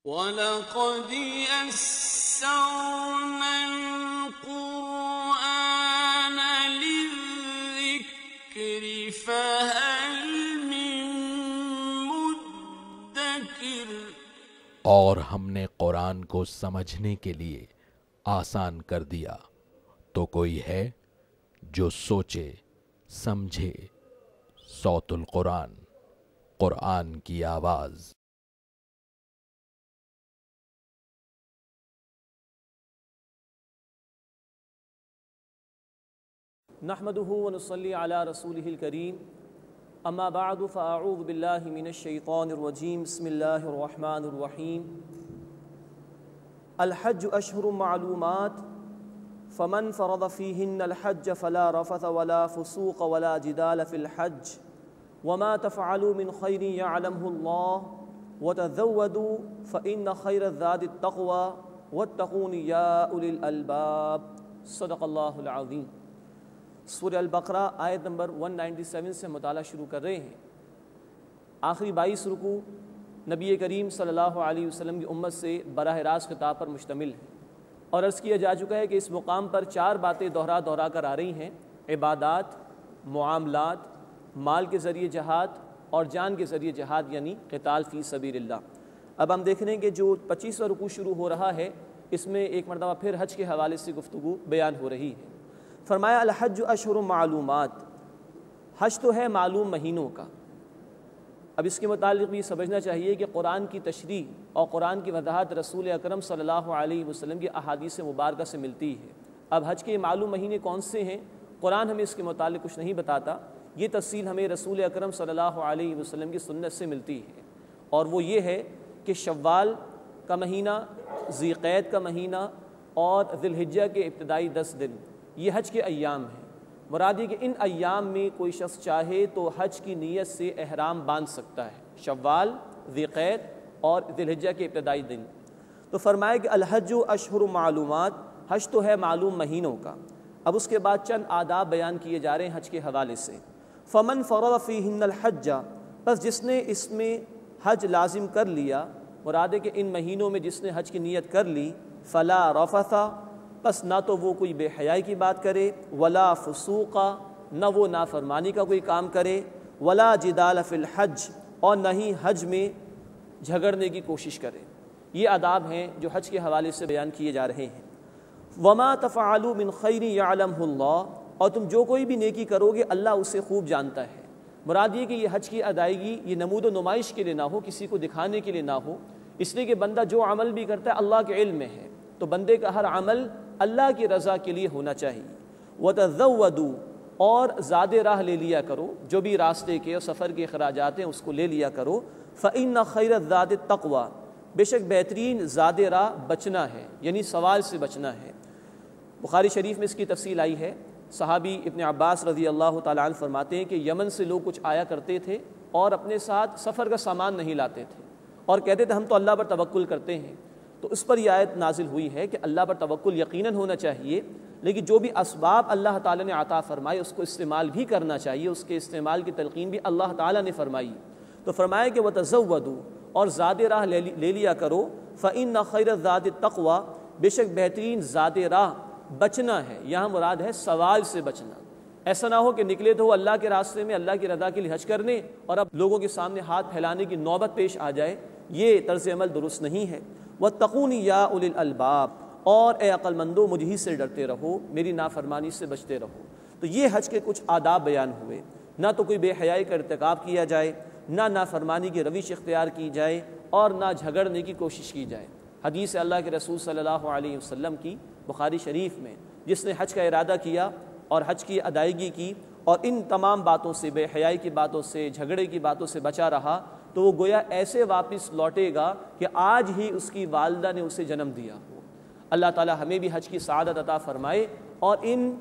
وَلَقَدْ يَسَّرْنَا الْقُرْآنَ لِلذِّكْرِ فَهَلْ مِن مُّدَّكِرٍ۔ اور ہم نے قرآن کو سمجھنے کے لیے آسان کر دیا، تو کوئی ہے جو سوچے سمجھے۔ صوت القرآن، قرآن کی آواز۔ نحمده ونصلي على رسوله الكريم، اما بعد فاعوذ بالله من الشيطان الرجيم، بسم الله الرحمن الرحيم۔ الحج اشهر معلومات، فمن فرض فيهن الحج فلا رفث ولا فسوق ولا جدال في الحج، وما تفعلوا من خير يعلمه الله، وتزودوا فإن خير الزاد التقوى، واتقون يا أولي الألباب۔ صدق الله العظيم۔ سورہ البقرہ آیت نمبر 197 سے مطالعہ شروع کر رہے ہیں۔ آخری 22 رکوع نبی کریم صلی اللہ علیہ وسلم کی امت سے براہ راست خطاب پر مشتمل ہے، اور عرض کیا جا چکا ہے کہ اس مقام پر 4 باتیں دہرا کر آ رہی ہیں: عبادات، معاملات، مال کے ذریعے جہاد، اور جان کے ذریعے جہاد یعنی قتال فی سبیل اللہ۔ اب ہم دیکھ رہے ہیں کہ جو 25واں رکوع شروع ہو رہا ہے، اس میں ایک مرتبہ پھر حج کے حوالے سے گفتگو بیان ہو رہی ہے۔ فرمایا الحج اشہر معلومات، حج تو ہے معلوم مہینوں کا۔ اب اس کے متعلق بھی سمجھنا چاہیے کہ قرآن کی تشریح اور قرآن کی وضاحت رسول اکرم صلی اللہ علیہ وسلم کی احادیث مبارکہ سے ملتی ہے۔ اب حج کے معلوم مہینے کون سے ہیں، قرآن ہمیں اس کے متعلق کچھ نہیں بتاتا، یہ تفصیل ہمیں رسول اکرم صلی اللہ علیہ وسلم کی سنت سے ملتی ہے، اور وہ یہ ہے کہ شوال کا مہینہ، ذی قعدہ کا مہینہ اور ذی الحجہ کے ابتدائی 10 دن یہ حج کے ایام ہیں۔ مراد یہ کہ ان ایام میں کوئی شخص چاہے تو حج کی نیت سے احرام باندھ سکتا ہے، شوال، ذی قعدہ اور ذی الحجہ کے ابتدائی دن۔ تو فرمایا کہ الحج اشہر معلومات، حج تو ہے معلوم مہینوں کا۔ اب اس کے بعد چند آداب بیان کیے جا رہے ہیں حج کے حوالے سے۔ فمن فرض فیہن الحج، بس جس نے اس میں حج لازم کر لیا، مراد ہے کہ ان مہینوں میں جس نے حج کی نیت کر لی، فلا رفث، بس نہ تو وہ کوئی بے حیائی کی بات کرے، ولا فسوق، نہ وہ نافرمانی کا کوئی کام کرے، ولا جدال فی الحج، اور نہ ہی حج میں جھگڑنے کی کوشش کرے۔ یہ آداب ہیں جو حج کے حوالے سے بیان کیے جا رہے ہیں۔ وما تفعلوا من خیر یعلمہ اللہ، اور تم جو کوئی بھی نیکی کرو گے اللہ اسے خوب جانتا ہے۔ مراد یہ کہ یہ حج کی ادائیگی یہ نمود و نمائش کے لیے نہ ہو، کسی کو دکھانے کے لیے نہ ہو، اس لیے کہ بندہ جو عمل بھی کرتا ہے اللہ کے علم میں ہے، تو بندے کا ہر عمل اللہ کی رضا کے لیے ہونا چاہیے۔ وَتَزَوَّدُوا، اور زاد راہ لے لیا کرو، جو بھی راستے کے اور سفر کے اخراجات ہیں اس کو لے لیا کرو۔ فَإِنَّ خَيْرَ الزَّادِ التَّقْوَىٰ، بے شک بہترین زاد راہ بچنا ہے، یعنی سوال سے بچنا ہے۔ بخاری شریف میں اس کی تفصیل آئی ہے۔ صحابی ابن عباس رضی اللہ تعالیٰ عنہ فرماتے ہیں کہ یمن سے لوگ کچھ آیا کرتے تھے اور اپنے ساتھ سفر کا سامان نہیں لاتے تھے، اور کہتے تھے ہم تو اللہ پر توکل کرتے ہیں۔ تو اس پر یہ آیت نازل ہوئی ہے کہ اللہ پر توکل یقیناً ہونا چاہیے، لیکن جو بھی اسباب اللہ تعالیٰ نے عطا فرمائے اس کو استعمال بھی کرنا چاہیے، اس کے استعمال کی تلقین بھی اللہ تعالیٰ نے فرمائی۔ تو فرمایا کہ وَتَزَوَّدُوا، اور زاد راہ لے لیا کرو۔ فَإِنَّ خَيْرَ الزَّادِ التَّقْوَىٰ، بے شک بہترین زاد راہ بچنا ہے، یہاں مراد ہے سوال سے بچنا۔ ایسا نہ ہو کہ نکلے تو اللہ کے راستے میں اللہ کی رضا کے لیے حج کرنے اور اب لوگوں کے سامنے ہاتھ پھیلانے کی نوبت پیش آ جائے، یہ طرز عمل درست نہیں ہے۔ وَاتَّقُونِ يَا أُولِي الْأَلْبَابِ، اور اے عقل مندو مجھ ہی سے ڈرتے رہو، میری نافرمانی سے بچتے رہو۔ تو یہ حج کے کچھ آداب بیان ہوئے، نہ تو کوئی بے حیائی کا ارتکاب کیا جائے، نہ نافرمانی کی روش اختیار کی جائے، اور نہ جھگڑنے کی کوشش کی جائے۔ حدیث اللہ کے رسول صلی اللہ علیہ وسلم کی بخاری شریف میں، جس نے حج کا ارادہ کیا اور حج کی ادائیگی کی اور ان تمام باتوں سے، بے حیائی کی باتوں سے، جھگڑے کی باتوں سے بچا رہا، تو وہ گویا ایسے واپس لوٹے گا کہ آج ہی اس کی والدہ نے اسے جنم دیا ہو۔ اللہ تعالی ہمیں بھی حج کی سعادت عطا فرمائے اور ان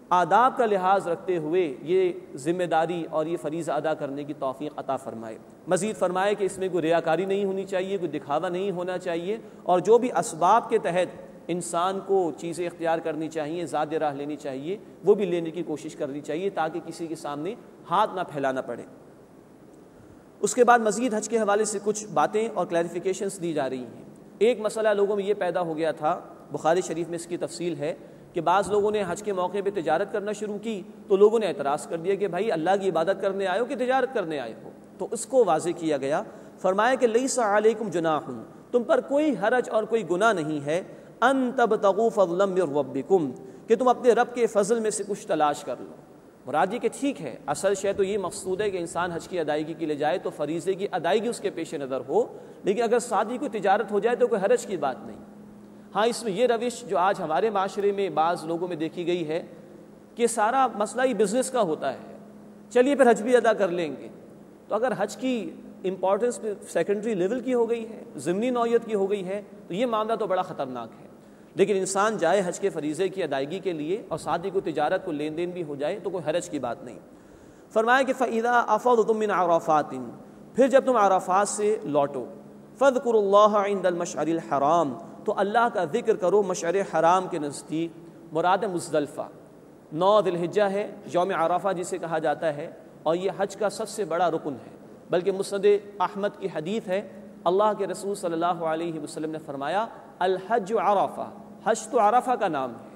آداب کا لحاظ رکھتے ہوئے یہ ذمہ داری اور یہ فریضہ ادا کرنے کی توفیق عطا فرمائے۔ مزید فرمائے کہ اس میں کوئی ریاکاری نہیں ہونی چاہیے، کوئی دکھاوا نہیں ہونا چاہیے، اور جو بھی اسباب کے تحت انسان کو چیزیں اختیار کرنی چاہیے، زاد راہ لینی چاہیے، وہ بھی لینے کی کوشش کرنی چاہیے تاکہ کسی کے سامنے ہاتھ نہ پھیلانا پڑے۔ اس کے بعد مزید حج کے حوالے سے کچھ باتیں اور کلیریفیکیشنز دی جا رہی ہیں۔ ایک مسئلہ لوگوں میں یہ پیدا ہو گیا تھا، بخاری شریف میں اس کی تفصیل ہے کہ بعض لوگوں نے حج کے موقع پہ تجارت کرنا شروع کی تو لوگوں نے اعتراض کر دیا کہ بھائی اللہ کی عبادت کرنے آئے ہو کہ تجارت کرنے آئے ہو؟ تو اس کو واضح کیا گیا، فرمایا کہ لیس علیکم جناح، تم پر کوئی حرج اور کوئی گناہ نہیں ہے، ان تبتغوا فضلا من ربکم، کہ تم اپنے رب کے فضل میں سے کچھ تلاش کر لو۔ مراد یہ کہ ٹھیک ہے، اصل شے تو یہ مقصود ہے کہ انسان حج کی ادائیگی کے لیے جائے تو فریضے کی ادائیگی اس کے پیش نظر ہو، لیکن اگر ساتھ ہی کوئی تجارت ہو جائے تو کوئی حرج کی بات نہیں۔ ہاں اس میں یہ روش جو آج ہمارے معاشرے میں بعض لوگوں میں دیکھی گئی ہے کہ سارا مسئلہ ہی بزنس کا ہوتا ہے، چلیے پھر حج بھی ادا کر لیں گے۔ تو اگر حج کی امپورٹنس سیکنڈری لیول کی ہو گئی ہے، ضمنی نوعیت کی ہو گئی ہے، تو یہ معاملہ تو بڑا خطرناک ہے۔ لیکن انسان جائے حج کے فریضے کی ادائیگی کے لیے اور ساتھ ہی کوئی تجارت کو لین دین بھی ہو جائے تو کوئی حرج کی بات نہیں۔ فرمایا کہ فَإِذَا أَفَضْتُم مِّنْ عَرَفَاتٍ، پھر جب تم عرفات سے لوٹو، فَاذْكُرُوا اللَّهَ عِندَ الْمَشْعَرِ الْحَرَامِ، تو اللہ کا ذکر کرو مشعر حرام کے نزدیک۔ مراد مزدلفہ 9 ذی الحجہ ہے، یوم عرفہ جسے کہا جاتا ہے، اور یہ حج کا سب سے بڑا رکن ہے، بلکہ مسند احمد کی حدیث ہے، اللہ کے رسول صلی اللہ علیہ وسلم نے فرمایا الحج عرفہ، حج تو عرفہ کا نام ہے،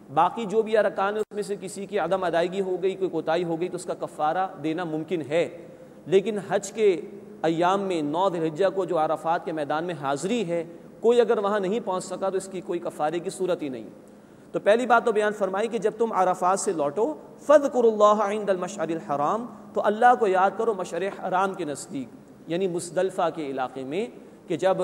باقی جو بھی ارکان اس میں سے کسی کی عدم ادائیگی ہو گئی، کوئی کوتاہی ہو گئی تو اس کا کفارہ دینا ممکن ہے، لیکن حج کے ایام میں 9 ذی الحجہ کو جو عرفات کے میدان میں حاضری ہے، کوئی اگر وہاں نہیں پہنچ سکا تو اس کی کوئی کفارے کی صورت ہی نہیں۔ تو پہلی بات تو بیان فرمائی کہ جب تم عرفات سے لوٹو، فَاذْكُرُوا اللَّهَ عِندَ الْمَشْعَرِ الْحَرَامِ، تو اللہ کو یاد کرو مشعر حرام کے نزدیک، یعنی مزدلفہ کے علاقے میں، کہ جب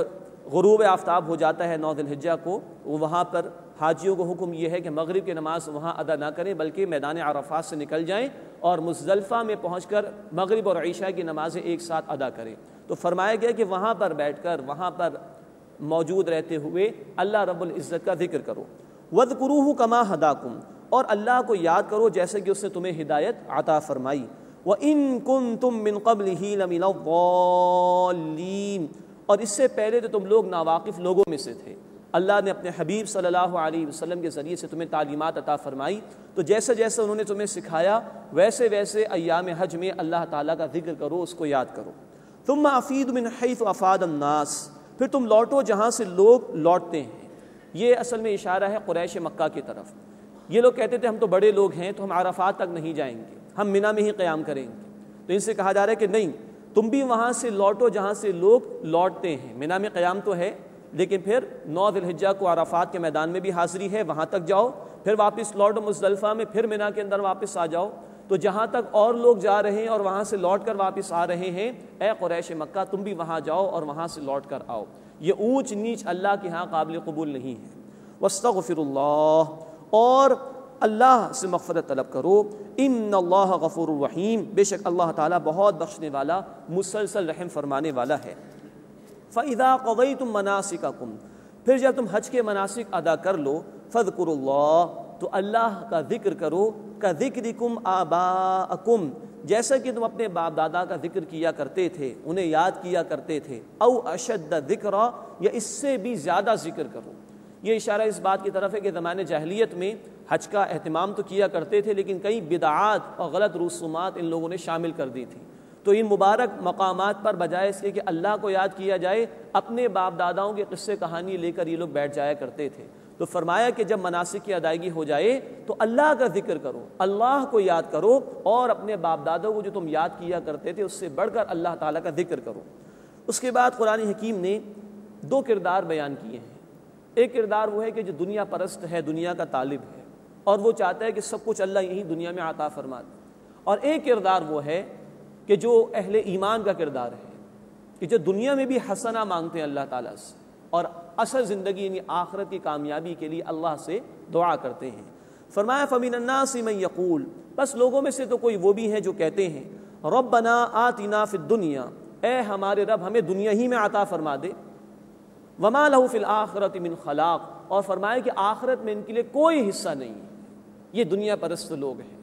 غروب آفتاب ہو جاتا ہے 9 ذی الحجہ کو، وہاں پر حاجیوں کو حکم یہ ہے کہ مغرب کی نماز وہاں ادا نہ کریں بلکہ میدان عرفات سے نکل جائیں اور مزدلفہ میں پہنچ کر مغرب اور عشاء کی نمازیں ایک ساتھ ادا کریں۔ تو فرمایا گیا کہ وہاں پر بیٹھ کر، وہاں پر موجود رہتے ہوئے اللہ رب العزت کا ذکر کرو۔ وَاذْكُرُوهُ كَمَا هَدَاكُمْ، اور اللہ کو یاد کرو جیسے کہ اس نے تمہیں ہدایت عطا فرمائی۔ وَإِن كُنتُم مِّن قَبْلِهِ لَمِنَ الضَّالِّينَ، اور اس سے پہلے تو تم لوگ ناواقف لوگوں میں سے تھے، اللہ نے اپنے حبیب صلی اللہ علیہ وسلم کے ذریعے سے تمہیں تعلیمات عطا فرمائی، تو جیسے جیسے انہوں نے تمہیں سکھایا ویسے ویسے ایام حج میں اللہ تعالیٰ کا ذکر کرو، اس کو یاد کرو۔ ثُمَّ أَفِيدُ مِنْ حَيْثُ أَفَادَ النَّاسِ، پھر تم لوٹو جہاں سے لوگ لوٹتے ہیں۔ یہ اصل میں اشارہ ہے قریش مکہ کی طرف۔ یہ لوگ کہتے تھے ہم تو بڑے لوگ ہیں تو ہم عرفات تک نہیں جائیں گے، ہم منی میں ہی قیام کریں گے، تو ان سے کہا جا رہا ہے کہ نہیں، تم بھی وہاں سے لوٹو جہاں سے لوگ لوٹتے ہیں۔ منی میں قیام تو ہے لیکن پھر 9 ذی الحجہ کو عرفات کے میدان میں بھی حاضری ہے، وہاں تک جاؤ، پھر واپس لوٹو مزدلفہ میں، پھر منی کے اندر واپس آ جاؤ۔ تو جہاں تک اور لوگ جا رہے ہیں اور وہاں سے لوٹ کر واپس آ رہے ہیں، اے قریش مکہ تم بھی وہاں جاؤ اور وہاں سے لوٹ کر آؤ۔ یہ اونچ نیچ اللہ کے ہاں قابل قبول نہیں ہے۔ واستغفر اللہ، اور اللہ سے مغفرت طلب کرو، ان اللہ غفور الرحیم، بے شک اللہ تعالیٰ بہت بخشنے والا، مسلسل رحم فرمانے والا ہے۔ فَإِذَا قَضَيْتُم مَنَاسِكَكُمْ، پھر جب تم حج کے مناسک ادا کر لو، فَاذْكُرُوا اللَّهَ، تو اللہ کا ذکر کرو، كَذِكْرِكُمْ آبَاءَكُمْ، جیسا کہ تم اپنے باپ دادا کا ذکر کیا کرتے تھے، انہیں یاد کیا کرتے تھے، او اشد ذکرا، یا اس سے بھی زیادہ ذکر کرو۔ یہ اشارہ اس بات کی طرف ہے کہ زمانے جاہلیت میں حج کا اہتمام تو کیا کرتے تھے لیکن کئی بدعات اور غلط رسومات ان لوگوں نے شامل کر دی تھی، تو ان مبارک مقامات پر بجائے اس کے کہ اللہ کو یاد کیا جائے، اپنے باپ داداؤں کے قصے کہانی لے کر یہ لوگ بیٹھ جایا کرتے تھے۔ تو فرمایا کہ جب مناسک کی ادائیگی ہو جائے تو اللہ کا ذکر کرو، اللہ کو یاد کرو، اور اپنے باپ دادوں کو جو تم یاد کیا کرتے تھے اس سے بڑھ کر اللہ تعالیٰ کا ذکر کرو۔ اس کے بعد قرآن حکیم نے 2 کردار بیان کیے ہیں۔ ایک کردار وہ ہے کہ جو دنیا پرست ہے، دنیا کا طالب ہے، اور وہ چاہتا ہے کہ سب کچھ اللہ یہی دنیا میں عطا فرما دے، اور ایک کردار وہ ہے کہ جو اہل ایمان کا کردار ہے، کہ جو دنیا میں بھی حسنہ مانگتے ہیں اللہ تعالیٰ سے، اور اصل زندگی یعنی آخرت کی کامیابی کے لیے اللہ سے دعا کرتے ہیں۔ فرمایا فَمِنَ النَّاسِ مَن يَقُولُ، بس لوگوں میں سے تو کوئی وہ بھی ہیں جو کہتے ہیں رَبَّنَا آتِنَا فِي الدُّنْيَا، اے ہمارے رب ہمیں دنیا ہی میں عطا فرما دے، وَمَا لَهُ فِي الْآخِرَةِ مِنْ خَلَاقٍ، اور فرمایا کہ آخرت میں ان کے لیے کوئی حصہ نہیں ہے۔ یہ دنیا پرست لوگ ہیں،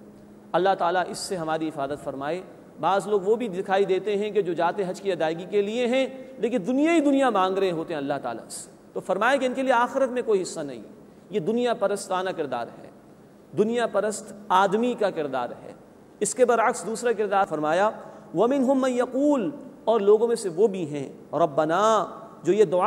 اللہ تعالیٰ اس سے ہماری حفاظت فرمائے۔ بعض لوگ وہ بھی دکھائی دیتے ہیں کہ جو جاتے حج کی ادائیگی کے لیے ہیں لیکن دنیا ہی دنیا مانگ رہے ہوتے ہیں اللہ تعالیٰ سے، تو فرمایا کہ ان کے لیے آخرت میں کوئی حصہ نہیں۔ یہ دنیا پرستانہ کردار ہے، دنیا پرست آدمی کا کردار ہے۔ اس کے برعکس دوسرا کردار فرمایا وَمِنْهُمْ مَنْ يَقُولُ اور لوگوں میں سے وہ بھی ہیں ربنا جو یہ دعا